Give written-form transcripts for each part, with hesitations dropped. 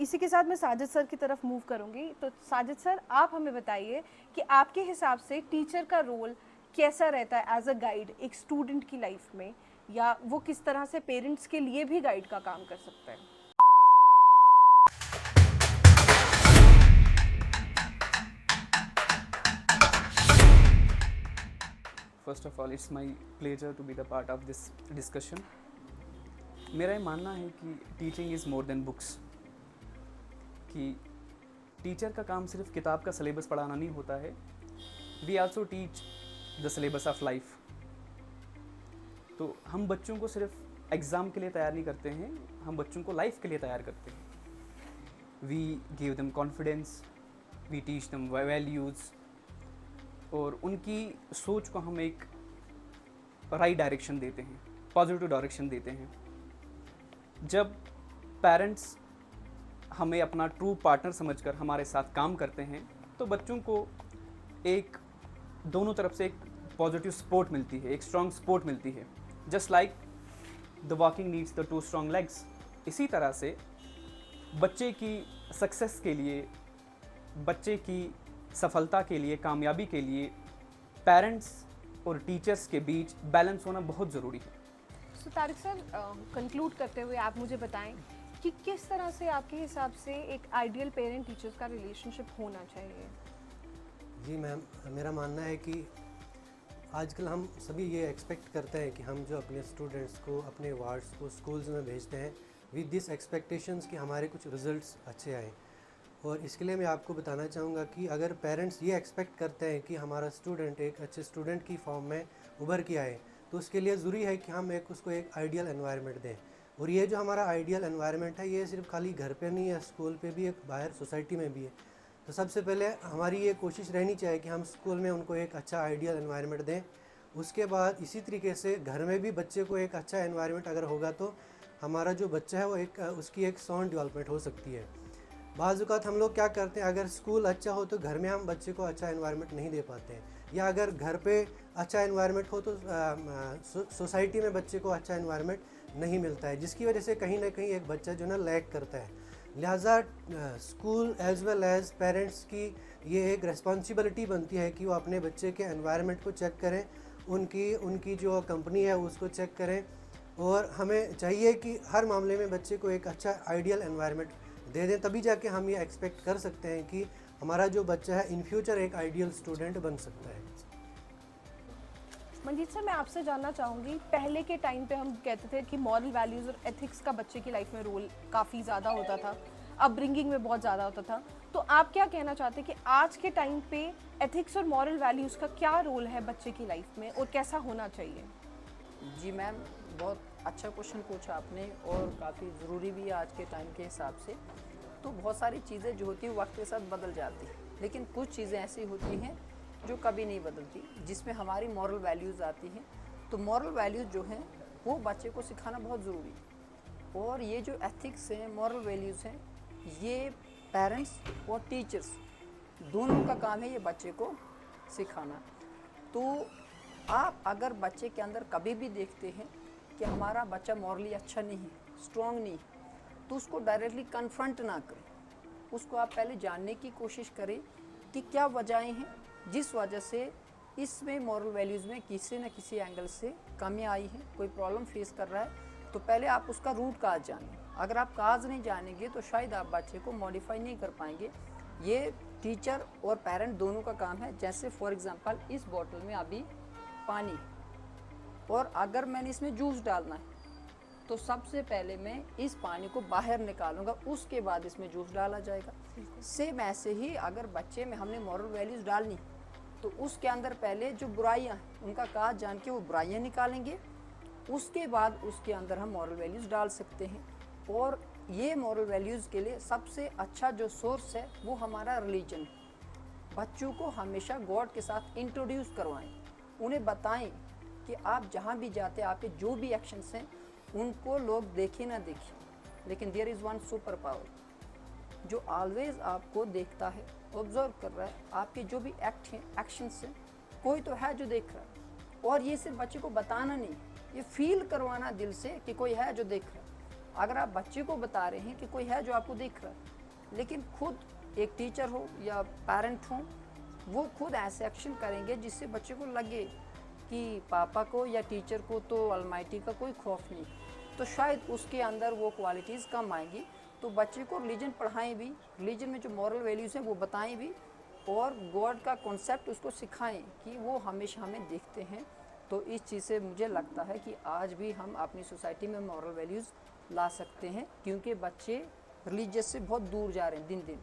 इसी के साथ मैं साजिद सर की तरफ मूव करूंगी। तो साजिद सर, आप हमें बताइए कि आपके हिसाब से टीचर का रोल कैसा रहता है एज अ गाइड एक स्टूडेंट की लाइफ में, या वो किस तरह से पेरेंट्स के लिए भी गाइड का काम कर सकता है? First of all it's my pleasure to be the part of this discussion. मेरा ये मानना है कि teaching is more than books, कि टीचर का काम सिर्फ किताब का सिलेबस पढ़ाना नहीं होता है। We also teach the syllabus of life. तो हम बच्चों को सिर्फ एग्ज़ाम के लिए तैयार नहीं करते हैं, हम बच्चों को लाइफ के लिए तैयार करते हैं। We give them confidence, we teach them values, और उनकी सोच को हम एक राइट डायरेक्शन देते हैं, पॉजिटिव डायरेक्शन देते हैं। जब पेरेंट्स हमें अपना ट्रू पार्टनर समझकर हमारे साथ काम करते हैं तो बच्चों को एक दोनों तरफ से एक पॉजिटिव सपोर्ट मिलती है, एक स्ट्रॉन्ग सपोर्ट मिलती है। Just like the walking needs the two strong legs. इसी तरह से बच्चे की सक्सेस के लिए, बच्चे की सफलता के लिए, कामयाबी के लिए पेरेंट्स और टीचर्स के बीच बैलेंस होना बहुत ज़रूरी है। सो तारिक सर, कंक्लूड करते हुए आप मुझे बताएं कि किस तरह से आपके हिसाब से एक आइडियल पेरेंट टीचर्स का रिलेशनशिप होना चाहिए? जी मैम, मेरा मानना है कि आजकल हम सभी ये एक्सपेक्ट करते हैं कि हम जो अपने स्टूडेंट्स को अपने वार्ड्स को स्कूल्स में भेजते हैं विद दिस एक्सपेक्टेशंस कि हमारे कुछ रिजल्ट्स अच्छे आएँ। और इसके लिए मैं आपको बताना चाहूँगा कि अगर पेरेंट्स ये एक्सपेक्ट करते हैं कि हमारा स्टूडेंट एक अच्छे स्टूडेंट की फॉर्म में उभर के आए, तो उसके लिए ज़रूरी है कि हम उसको एक आइडियल एनवायरनमेंट दें। और ये जो हमारा आइडियल एनवायरनमेंट है, ये सिर्फ खाली घर पे नहीं है, स्कूल पे भी, एक बाहर सोसाइटी में भी है। तो सबसे पहले हमारी ये कोशिश रहनी चाहिए कि हम स्कूल में उनको एक अच्छा आइडियल एनवायरनमेंट दें। उसके बाद इसी तरीके से घर में भी बच्चे को एक अच्छा एनवायरनमेंट अगर होगा तो हमारा जो बच्चा है वो उसकी एक साउंड डेवलपमेंट हो सकती है। बाज़ औक़ात हम लोग क्या करते हैं, अगर स्कूल अच्छा हो तो घर में हम बच्चे को अच्छा एनवायरनमेंट नहीं दे पाते हैं, या अगर घर पे अच्छा एनवायरनमेंट हो तो सोसाइटी में बच्चे को अच्छा एनवायरनमेंट नहीं मिलता है, जिसकी वजह से कहीं ना कहीं एक बच्चा जो ना लैग करता है। लिहाजा school as well as parents की ये एक रिस्पॉन्सिबिलिटी बनती है कि वो अपने बच्चे के एनवायरनमेंट को चेक करें, उनकी जो कंपनी है उसको चेक करें। और हमें चाहिए कि हर मामले में बच्चे को एक अच्छा आइडियल एनवायरनमेंट दे दें, तभी जाके हम ये एक्सपेक्ट कर सकते हैं कि हमारा जो बच्चा है इन फ्यूचर एक आइडियल स्टूडेंट बन सकता है। मंजीत सर, मैं आपसे जानना चाहूँगी, पहले के टाइम पे हम कहते थे कि मॉरल वैल्यूज़ और एथिक्स का बच्चे की लाइफ में रोल काफ़ी ज़्यादा होता था, अपब्रिंगिंग में बहुत ज़्यादा होता था। तो आप क्या कहना चाहते हैं कि आज के टाइम पे एथिक्स और मॉरल वैल्यूज़ का क्या रोल है बच्चे की लाइफ में और कैसा होना चाहिए? जी मैम, बहुत अच्छा क्वेश्चन पूछा आपने और काफ़ी ज़रूरी भी है आज के टाइम के हिसाब से। तो बहुत सारी चीज़ें जो होती हैं वक्त के साथ बदल जाती हैं, लेकिन कुछ चीज़ें ऐसी होती हैं जो कभी नहीं बदलती, जिसमें हमारी मॉरल वैल्यूज़ आती हैं। तो मॉरल वैल्यूज़ जो हैं वो बच्चे को सिखाना बहुत ज़रूरी है। और ये जो एथिक्स हैं, मॉरल वैल्यूज़ हैं, ये पेरेंट्स और टीचर्स दोनों का काम है ये बच्चे को सिखाना। तो आप अगर बच्चे के अंदर कभी भी देखते हैं कि हमारा बच्चा मॉरली अच्छा नहीं है, स्ट्रॉन्ग नहीं है, तो उसको डायरेक्टली कन्फ्रंट ना करें। उसको आप पहले जानने की कोशिश करें कि क्या वजहें हैं जिस वजह से इसमें मॉरल वैल्यूज़ में किसी न किसी एंगल से कमी आई है, कोई प्रॉब्लम फेस कर रहा है। तो पहले आप उसका रूट काज जानें। अगर आप काज नहीं जानेंगे तो शायद आप बच्चे को मॉडिफाई नहीं कर पाएंगे। ये टीचर और पेरेंट दोनों का काम है। जैसे फॉर एग्जांपल इस बॉटल में अभी पानी है और अगर मैंने इसमें जूस डालना है तो सबसे पहले मैं इस पानी को बाहर निकालूंगा, उसके बाद इसमें जूस डाला जाएगा। सेम ऐसे ही अगर बच्चे में हमने मॉरल वैल्यूज़ डालनी तो उसके अंदर पहले जो बुराइयां हैं उनका काज जान के वो बुराइयां निकालेंगे, उसके बाद उसके अंदर हम मॉरल वैल्यूज़ डाल सकते हैं। और ये मॉरल वैल्यूज़ के लिए सबसे अच्छा जो सोर्स है वो हमारा रिलीजन है। बच्चों को हमेशा गॉड के साथ इंट्रोड्यूस करवाएं, उन्हें बताएं कि आप जहाँ भी जाते हैं आपके जो भी एक्शंस हैं उनको लोग देखें ना देखें, लेकिन there is one super power जो ऑलवेज आपको देखता है, ऑब्जर्व कर रहा है। आपके जो भी एक्ट हैं, एक्शंस हैं, कोई तो है जो देख रहा है। और ये सिर्फ बच्चे को बताना नहीं, ये फील करवाना दिल से कि कोई है जो देख रहा है। अगर आप बच्चे को बता रहे हैं कि कोई है जो आपको दिख रहा है, लेकिन खुद एक टीचर हो या पेरेंट हो, वो खुद ऐसे एक्शन करेंगे जिससे बच्चे को लगे कि पापा को या टीचर को तो अलमाइटी का कोई खौफ नहीं, तो शायद उसके अंदर वो क्वालिटीज़ कम आएंगी। तो बच्चे को रिलीजन पढ़ाएं भी, रिलीजन में जो मॉरल वैल्यूज़ हैं वो बताएं भी, और गॉड का कॉन्सेप्ट उसको सिखाएं कि वो हमेशा हमें देखते हैं। तो इस चीज़ से मुझे लगता है कि आज भी हम अपनी सोसाइटी में मॉरल वैल्यूज़ ला सकते हैं, क्योंकि बच्चे रिलीजियस से बहुत दूर जा रहे हैं दिन दिन।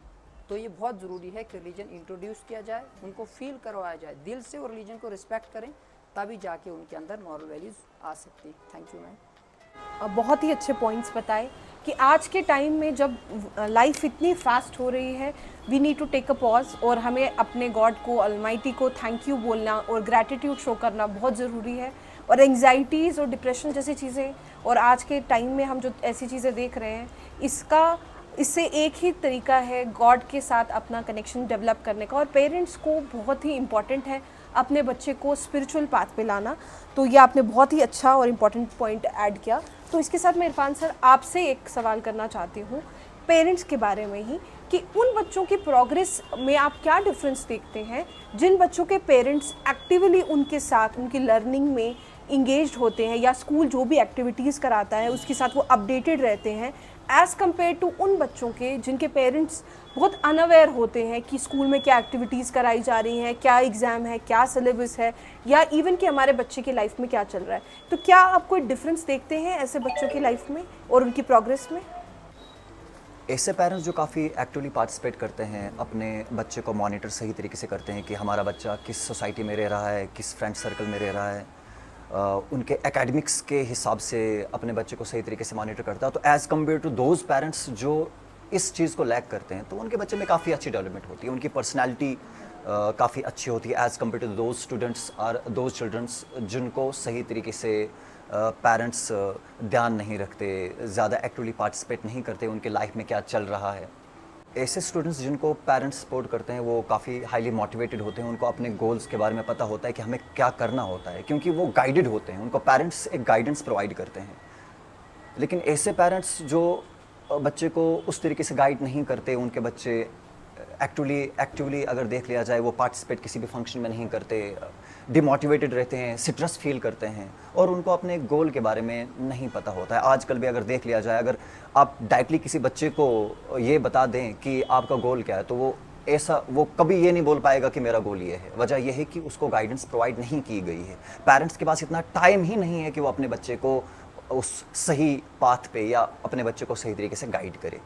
तो ये बहुत ज़रूरी है कि रिलीजन इंट्रोड्यूस किया जाए, उनको फील करवाया जाए दिल से, और रिलीजन को रिस्पेक्ट करें, तभी जाके उनके अंदर मॉरल वैल्यूज़ आ सकती है। Thank you ma'am. बहुत ही अच्छे पॉइंट्स बताए कि आज के टाइम में जब लाइफ इतनी फास्ट हो रही है, we need to take a pause, और हमें अपने गॉड को, अलमाइटी को थैंक यू बोलना और ग्रैटिट्यूड शो करना बहुत ज़रूरी है। और एंग्जाइटीज़ और डिप्रेशन जैसी चीज़ें, और आज के टाइम में हम जो ऐसी चीज़ें देख रहे हैं, इससे एक ही तरीका है गॉड के साथ अपना कनेक्शन डेवलप करने का। और पेरेंट्स को बहुत ही इम्पॉर्टेंट है अपने बच्चे को स्पिरिचुअल पाथ पे लाना। तो ये आपने बहुत ही अच्छा और इम्पॉर्टेंट पॉइंट ऐड किया। तो इसके साथ मैं इरफान सर आपसे एक सवाल करना चाहती हूँ पेरेंट्स के बारे में ही, कि उन बच्चों की प्रोग्रेस में आप क्या डिफरेंस देखते हैं जिन बच्चों के पेरेंट्स एक्टिवली उनके साथ उनकी लर्निंग में इंगेज्ड होते हैं, या स्कूल जो भी एक्टिविटीज़ कराता है उसके साथ वो अपडेटेड रहते हैं, एज़ कम्पेयर टू उन बच्चों के जिनके पेरेंट्स बहुत अनअवेयर होते हैं कि स्कूल में क्या एक्टिविटीज़ कराई जा रही हैं, क्या एग्ज़ाम है, क्या सिलेबस है, या इवन कि हमारे बच्चे की लाइफ में क्या चल रहा है। तो क्या आप कोई डिफरेंस देखते हैं ऐसे बच्चों की लाइफ में और उनकी प्रोग्रेस में? ऐसे पेरेंट्स जो काफ़ी एक्टिवली पार्टिसिपेट करते हैं, अपने बच्चे को मॉनिटर सही तरीके से करते हैं कि हमारा बच्चा किस सोसाइटी में रह रहा है, किस फ्रेंड सर्कल में रह रहा है, उनके एकेडमिक्स के हिसाब से अपने बच्चे को सही तरीके से मॉनिटर करता है। तो as compared to those parents जो इस चीज़ को लैक करते हैं, तो उनके बच्चे में काफ़ी अच्छी डेवलपमेंट होती है, उनकी पर्सनैलिटी काफ़ी अच्छी होती है as compared to those students और दोज चिल्ड्रंस जिनको सही तरीके से पेरेंट्स ध्यान नहीं रखते, ज़्यादा एक्टिवली पार्टिसिपेट नहीं करते उनके लाइफ में क्या चल रहा है। ऐसे स्टूडेंट्स जिनको पेरेंट्स सपोर्ट करते हैं वो काफ़ी हाईली मोटिवेटेड होते हैं, उनको अपने गोल्स के बारे में पता होता है कि हमें क्या करना होता है, क्योंकि वो गाइडेड होते हैं, उनको पेरेंट्स एक गाइडेंस प्रोवाइड करते हैं। लेकिन ऐसे पेरेंट्स जो बच्चे को उस तरीके से गाइड नहीं करते, उनके बच्चे एक्टिवली अगर देख लिया जाए वो पार्टिसिपेट किसी भी फंक्शन में नहीं करते, डिमोटिवेटेड रहते हैं, स्ट्रेस फील करते हैं, और उनको अपने गोल के बारे में नहीं पता होता है। आजकल भी अगर देख लिया जाए, अगर आप डायरेक्टली किसी बच्चे को ये बता दें कि आपका गोल क्या है, तो वो कभी ये नहीं बोल पाएगा कि मेरा गोल ये है। वजह यह है कि उसको गाइडेंस प्रोवाइड नहीं की गई है, पेरेंट्स के पास इतना टाइम ही नहीं है कि वो अपने बच्चे को उस सही पाथ पे या अपने बच्चे को सही तरीके से गाइड करे।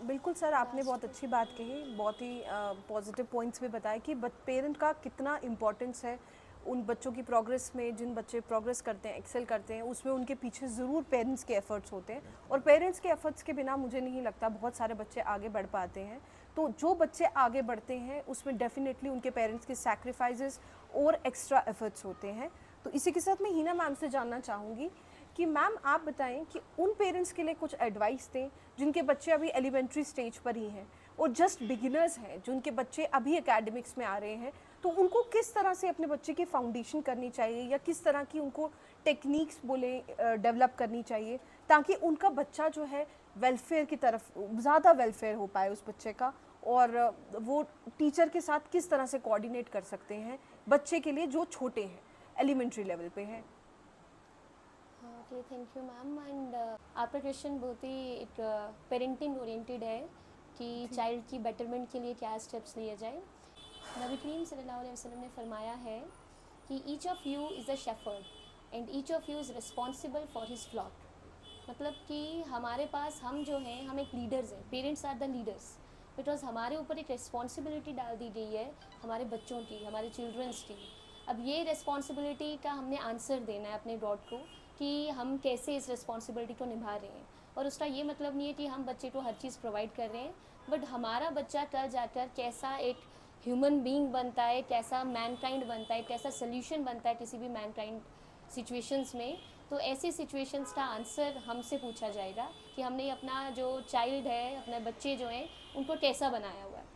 बिल्कुल सर, आपने बहुत अच्छी बात कही, बहुत ही पॉजिटिव पॉइंट्स भी बताए कि पेरेंट का कितना इम्पोर्टेंस है उन बच्चों की प्रोग्रेस में। जिन बच्चे प्रोग्रेस करते हैं, एक्सेल करते हैं, उसमें उनके पीछे ज़रूर पेरेंट्स के एफर्ट्स होते हैं, और पेरेंट्स के एफर्ट्स के बिना मुझे नहीं लगता बहुत सारे बच्चे आगे बढ़ पाते हैं। तो जो बच्चे आगे बढ़ते हैं उसमें डेफिनेटली उनके पेरेंट्स के सैक्रिफाइसेस और एक्स्ट्रा एफर्ट्स होते हैं। तो इसी के साथ मैं हीना मैम से जानना चाहूँगी कि मैम आप बताएं कि उन पेरेंट्स के लिए कुछ एडवाइस दें जिनके बच्चे अभी एलिमेंट्री स्टेज पर ही हैं और जस्ट बिगिनर्स हैं, जिनके बच्चे अभी एकेडमिक्स में आ रहे हैं, तो उनको किस तरह से अपने बच्चे की फाउंडेशन करनी चाहिए, या किस तरह की उनको टेक्निक्स डेवलप करनी चाहिए ताकि उनका बच्चा जो है वेलफेयर की तरफ ज़्यादा वेलफेयर हो पाए उस बच्चे का, और वो टीचर के साथ किस तरह से कोऑर्डिनेट कर सकते हैं बच्चे के लिए जो छोटे हैं, एलिमेंट्री लेवल पे हैं। Okay, thank you ma'am. And आपका क्वेश्चन बहुत ही एक पेरेंटिंग ओरिएंटेड है कि चाइल्ड की बेटरमेंट के लिए क्या स्टेप्स लिए जाए। नबी करीम सल्लल्लाहु अलैहि वसल्लम ने फरमाया है कि each of you is a shepherd and each of you is responsible for his flock. मतलब कि हमारे पास हम जो हैं, हम एक लीडर्स हैं, parents are the leaders, because हमारे ऊपर एक रिस्पॉन्सिबिलिटी डाल दी गई है हमारे बच्चों की, हमारे चिल्ड्रंस की। अब ये रिस्पॉन्सिबिलिटी का हमने आंसर देना है अपने गॉड को कि हम कैसे इस रिस्पॉन्सिबिलिटी को निभा रहे हैं। और उसका ये मतलब नहीं है कि हम बच्चे को हर चीज़ प्रोवाइड कर रहे हैं, बट हमारा बच्चा कल जाकर कैसा एक ह्यूमन बीइंग बनता है, कैसा मैनकाइंड बनता है, कैसा सोल्यूशन बनता है किसी भी मैनकाइंड सिचुएशंस में। तो ऐसी सिचुएशंस का आंसर हमसे पूछा जाएगा कि हमने अपना जो चाइल्ड है, अपने बच्चे जो हैं, उनको कैसा बनाया हुआ है।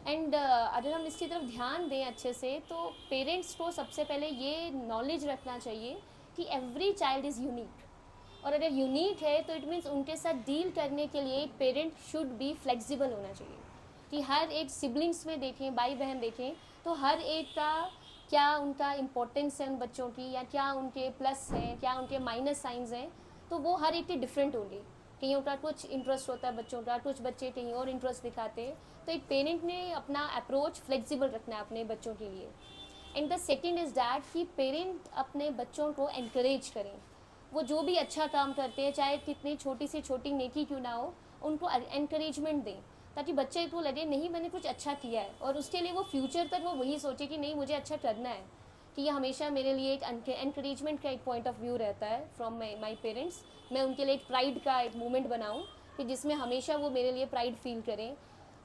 एंड अगर हम इसकी तरफ ध्यान दें अच्छे से, तो पेरेंट्स को सबसे पहले ये नॉलेज रखना चाहिए कि एवरी चाइल्ड इज़ यूनिक। और अगर यूनिक है तो इट मीन्स उनके साथ डील करने के लिए एक पेरेंट शुड बी फ्लेक्सिबल होना चाहिए कि हर एक सिबलिंग्स में देखें, भाई बहन देखें, तो हर एक का क्या उनका इम्पोर्टेंस है उन बच्चों की, या क्या उनके प्लस हैं, क्या उनके माइनस साइंस हैं, तो वो हर एक के डिफरेंट होंगे। कहीं का कुछ इंटरेस्ट होता है बच्चों का, कुछ बच्चे कहीं और इंटरेस्ट दिखाते हैं, तो एक पेरेंट ने अपना अप्रोच फ्लेक्सिबल रखना है अपने बच्चों के लिए। And the second is that कि पेरेंट अपने बच्चों को एनकरेज करें, वो जो भी अच्छा काम करते हैं, चाहे कितनी छोटी से छोटी नेकी क्यों ना हो, उनको एनकरेजमेंट दें, ताकि बच्चे को लगे नहीं मैंने कुछ अच्छा किया है, और उसके लिए वो फ्यूचर तक वो वही सोचे कि नहीं मुझे अच्छा करना है। कि ये हमेशा मेरे लिए एक एनकरेजमेंट का एक पॉइंट ऑफ व्यू रहता है फ्रॉम माई पेरेंट्स। मैं उनके लिए एक प्राइड का एक मोमेंट बनाऊँ कि जिसमें हमेशा वो मेरे लिए प्राइड फील करें।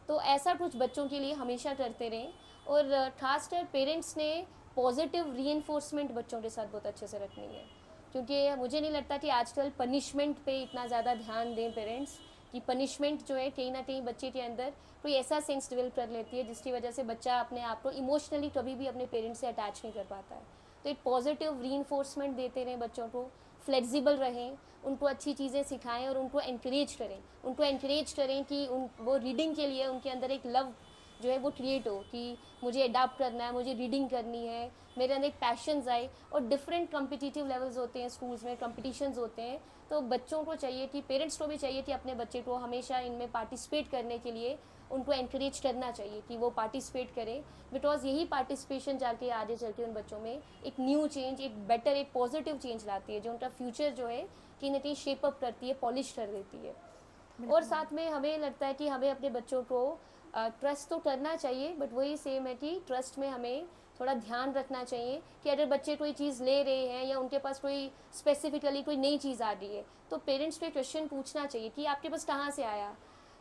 तो ऐसा कुछ बच्चों के लिए हमेशा करते रहें। और खासकर पेरेंट्स ने पॉजिटिव रीइंफोर्समेंट बच्चों के साथ बहुत अच्छे से रखनी है, क्योंकि मुझे नहीं लगता कि आजकल पनिशमेंट पे इतना ज़्यादा ध्यान दें पेरेंट्स, कि पनिशमेंट जो है कहीं ना कहीं बच्चे के अंदर कोई ऐसा सेंस डेवलप कर लेती है जिसकी वजह से बच्चा अपने आप को इमोशनली कभी भी अपने पेरेंट्स से अटैच नहीं कर पाता है। तो एक पॉजिटिव रीइंफोर्समेंट देते रहें बच्चों को, फ्लेक्सिबल रहें, उनको अच्छी चीज़ें सिखाएं और उनको एनकरेज करें कि वो रीडिंग के लिए उनके अंदर एक लव जो है वो क्रिएट हो कि मुझे अडाप्ट करना है, मुझे रीडिंग करनी है, मेरे अंदर एक पैशंस आए। और डिफरेंट कम्पिटिटिव लेवल्स होते हैं स्कूल्स में, कॉम्पिटिशन्स होते हैं, तो बच्चों को चाहिए कि पेरेंट्स को भी चाहिए कि अपने बच्चे को हमेशा इनमें पार्टिसिपेट करने के लिए उनको एनकरेज करना चाहिए कि वो पार्टिसिपेट करें, बिकॉज यही पार्टिसिपेशन जाके आगे चल के उन बच्चों में एक न्यू चेंज, एक बेटर, एक पॉजिटिव चेंज लाती है, जो उनका फ्यूचर जो है कहीं ना कहीं शेप अप करती है, पॉलिश कर देती है। और साथ में हमें लगता है कि हमें अपने बच्चों को ट्रस्ट तो करना चाहिए, बट वही सेम है कि ट्रस्ट में हमें थोड़ा ध्यान रखना चाहिए कि अगर बच्चे कोई चीज़ ले रहे हैं या उनके पास कोई स्पेसिफिकली कोई नई चीज़ आ रही है, तो पेरेंट्स को क्वेश्चन पूछना चाहिए कि आपके पास कहाँ से आया,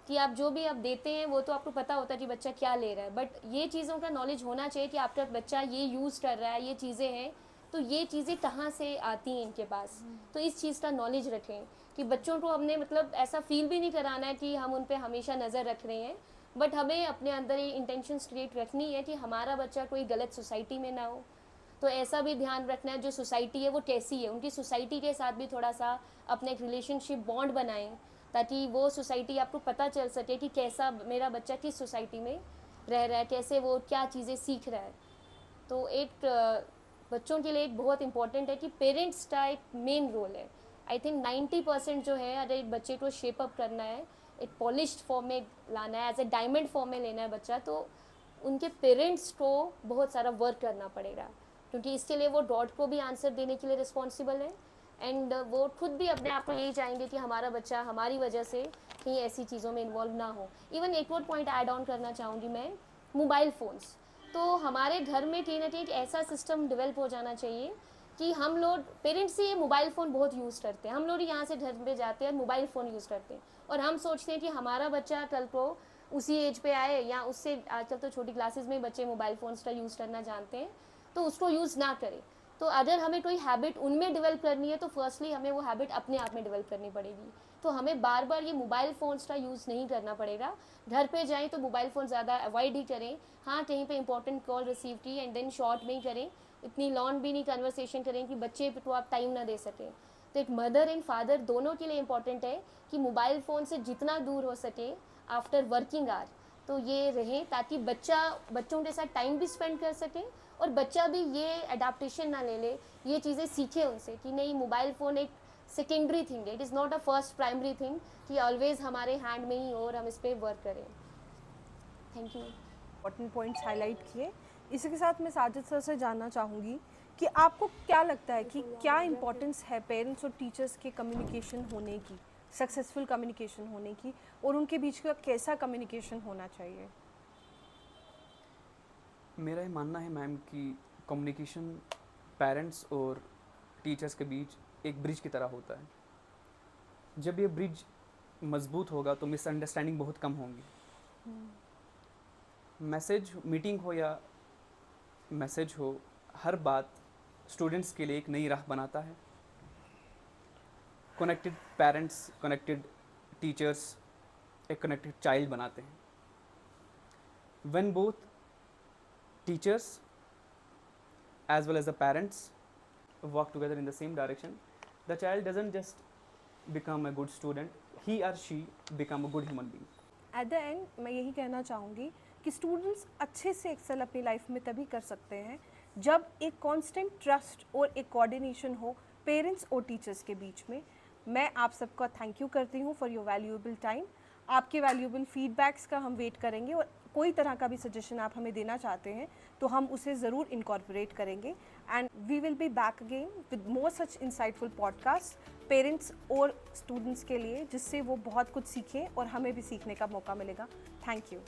कि आप जो भी आप देते हैं वो तो आपको पता होता है कि बच्चा क्या ले रहा है, बट ये चीज़ों का नॉलेज होना चाहिए कि आपका बच्चा ये यूज़ कर रहा है, ये चीज़ें हैं, तो ये चीज़ें कहाँ से आती हैं इनके पास। तो इस चीज़ का नॉलेज रखें कि बच्चों को हमने मतलब ऐसा फील भी नहीं कराना है कि हम उन पर हमेशा नज़र रख रहे हैं, बट हमें अपने अंदर ये इंटेंशंस क्रिएट रखनी है कि हमारा बच्चा कोई गलत सोसाइटी में ना हो। तो ऐसा भी ध्यान रखना है जो सोसाइटी है वो कैसी है, उनकी सोसाइटी के साथ भी थोड़ा सा अपने एक रिलेशनशिप बॉन्ड बनाएं, ताकि वो सोसाइटी आपको पता चल सके कि कैसा मेरा बच्चा किस सोसाइटी में रह रहा है, कैसे वो क्या चीज़ें सीख रहा है। तो एक बच्चों के लिए एक बहुत इंपॉर्टेंट है कि पेरेंट्स का एक मेन रोल है। आई थिंक 90% जो है, अगर एक बच्चे को शेप अप करना है, एक पॉलिश्ड फॉर्म में लाना है, एज ए डायमंड फॉर्म में लेना है बच्चा, तो उनके पेरेंट्स को बहुत सारा वर्क करना पड़ेगा, क्योंकि इसके लिए वो डॉट को भी आंसर देने के लिए रिस्पॉन्सिबल है, एंड वो खुद भी अपने आप को यही चाहेंगे कि हमारा बच्चा हमारी वजह से कहीं ऐसी चीज़ों में इन्वॉल्व ना हो। इवन एक और पॉइंट ऐड ऑन करना चाहूँगी मैं, मोबाइल फ़ोन्स। तो हमारे घर में कहीं ना कहीं एक ऐसा सिस्टम डेवलप हो जाना चाहिए कि हम लोग पेरेंट्स ही ये मोबाइल फ़ोन बहुत यूज़ करते हैं, हम लोग यहाँ से घर पे जाते हैं मोबाइल फ़ोन यूज़ करते हैं, और हम सोचते हैं कि हमारा बच्चा कल को उसी एज पे आए, या उससे आजकल तो छोटी क्लासेस में बच्चे मोबाइल फ़ोन्स का यूज़ करना जानते हैं, तो उसको यूज़ ना करें। तो अगर हमें कोई हैबिट उनमें डेवलप करनी है, तो फर्स्टली हमें वो हैबिट अपने आप में डेवलप करनी पड़ेगी। तो हमें बार बार ये मोबाइल फ़ोन्स का यूज़ नहीं करना पड़ेगा। घर पे जाएं तो मोबाइल फ़ोन ज़्यादा अवॉइड ही करें, हाँ कहीं पे इंपॉर्टेंट कॉल रिसीव की एंड देन शॉर्ट में ही करें, इतनी लॉन्ग भी नहीं कन्वर्सेशन करें कि बच्चे को आप टाइम ना दे सकें। तो एक मदर एंड फादर दोनों के लिए इंपॉर्टेंट है कि मोबाइल फ़ोन से जितना दूर हो सके आफ्टर वर्किंग आवर तो ये रहें, ताकि बच्चों के साथ टाइम भी स्पेंड कर सकें, और बच्चा भी ये अडाप्टेशन ना ले ले, ये चीज़ें सीखे उनसे कि नहीं मोबाइल फ़ोन एक सेकेंडरी थिंग है, it is not a first primary thing कि ऑलवेज़ हमारे हैंड में ही हो और हम इस पर वर्क करें। Thank you. Important points highlight किए। इसी के साथ मैं साजिद सर से जानना चाहूँगी कि आपको क्या लगता है कि क्या इम्पोर्टेंस है पेरेंट्स और टीचर्स के कम्युनिकेशन होने की, सक्सेसफुल कम्युनिकेशन होने की, और उनके बीच का कैसा कम्युनिकेशन होना चाहिए? मेरा ये मानना है मैम कि कम्युनिकेशन पेरेंट्स और टीचर्स के बीच एक ब्रिज की तरह होता है। जब ये ब्रिज मजबूत होगा तो मिसअंडरस्टैंडिंग बहुत कम होंगी। मैसेज मीटिंग हो या मैसेज हो, हर बात स्टूडेंट्स के लिए एक नई राह बनाता है। कनेक्टेड पेरेंट्स, कनेक्टेड टीचर्स एक कनेक्टेड चाइल्ड बनाते हैं। When both teachers as well as the parents work together in the same direction, the child doesn't just become a good student, he or she become a good human being. At the end मैं यही कहना चाहूँगी कि students अच्छे से Excel अपनी life में तभी कर सकते हैं जब एक कांस्टेंट ट्रस्ट और एक कोऑर्डिनेशन हो पेरेंट्स और टीचर्स के बीच में। मैं आप सबका थैंक यू करती हूँ फॉर योर वैल्यूएबल टाइम। आपके वैल्यूएबल फीडबैक्स का हम वेट करेंगे और कोई तरह का भी सजेशन आप हमें देना चाहते हैं तो हम उसे ज़रूर इनकॉर्पोरेट करेंगे and we will be back again with more such insightful podcast parents और स्टूडेंट्स के लिए, जिससे वो बहुत कुछ सीखें और हमें भी सीखने का मौका मिलेगा। Thank you.